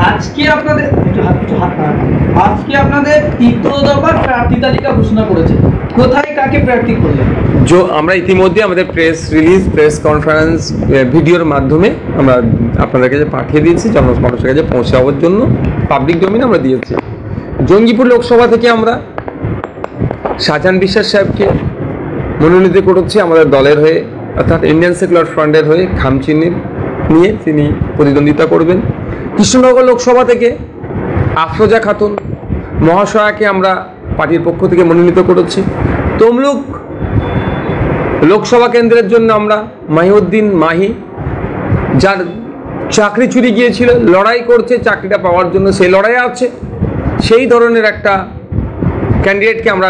আজকে আপনাদের তৃতীয় দফার প্রার্থী তালিকা ঘোষণা করেছে, কোথায় কাকে প্রার্থী করলেন? আমরা ইতিমধ্যে আমাদের প্রেস রিলিজ, প্রেস কনফারেন্স ভিডিওর মাধ্যমে আমরা আপনাদের কাছে পাঠিয়ে দিয়েছি, জনমানুষের কাছে পৌঁছাবার জন্য পাবলিক ডোমেইনে আমরা দিয়েছি। জঙ্গিপুর লোকসভা থেকে আমরা শাহজাহান বিশ্বাস সাহেবকে মনোনীত করেছি আমাদের দলের হয়ে, অর্থাৎ ইন্ডিয়ান সেকুলার ফ্রন্টের হয়ে খামচিহ্ন নিয়ে তিনি প্রতিদ্বন্দ্বিতা করবেন। কৃষ্ণনগর লোকসভা থেকে আফরোজা খাতুন মহাশয়াকে আমরা পার্টির পক্ষ থেকে মনোনীত করেছি। তমলুক লোকসভা কেন্দ্রের জন্য আমরা মাহিউদ্দিন মাহি, যার চাকরি চুরি গিয়েছিল, লড়াই করছে চাকরিটা পাওয়ার জন্য, সেই লড়াইয়ে আছে, সেই ধরনের একটা ক্যান্ডিডেটকে আমরা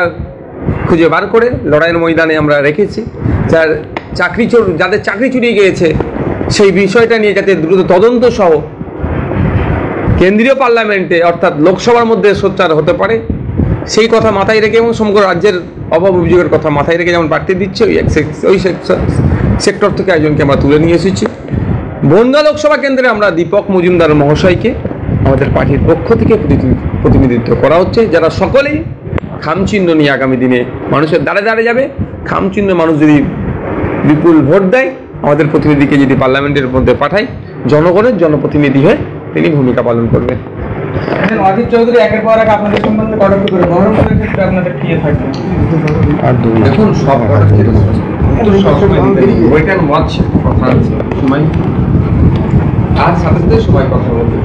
খুঁজে বার করে লড়াইয়ের ময়দানে আমরা রেখেছি। যাদের চাকরি চুরি গিয়েছে সেই বিষয়টা নিয়ে যাতে দ্রুত তদন্ত সহ কেন্দ্রীয় পার্লামেন্টে অর্থাৎ লোকসভার মধ্যে সোচ্চার হতে পারে সেই কথা মাথায় রেখে এবং সমগ্র রাজ্যের অভাব অভিযোগের কথা মাথায় রেখে যেমন প্রার্থী দিচ্ছে, ওই সেক্টর থেকে একজনকে আমরা তুলে নিয়ে এসেছি। বনগাঁ লোকসভা কেন্দ্রে আমরা দীপক মজুমদার মহাশয়কে আমাদের পার্টির পক্ষ থেকে প্রতিনিধিত্ব করা হচ্ছে, যারা সকলেই খামচিহ্ন নিয়ে আগামী দিনে মানুষের দ্বারে দ্বারে যাবে। খামচিহ্ন মানুষ যদি বিপুল ভোট দেয়, আমাদের প্রতিনিধিকে যদি পার্লামেন্টের মধ্যে পাঠায়, জনগণের জনপ্রতিনিধি হয়ে তিনি ভূমিকা পালন করবেন। অজিত চৌধুরী একের পর এক আপনাদের সম্বন্ধে কটাক্ষ করে, বহরমপুরের ক্ষেত্রে আপনাদের কি থাকবে? দেখুন, সব ওয়েটার ওয়াচ কথা আছে, সময় আর সাথে সাথে সবাই কথা বলবে।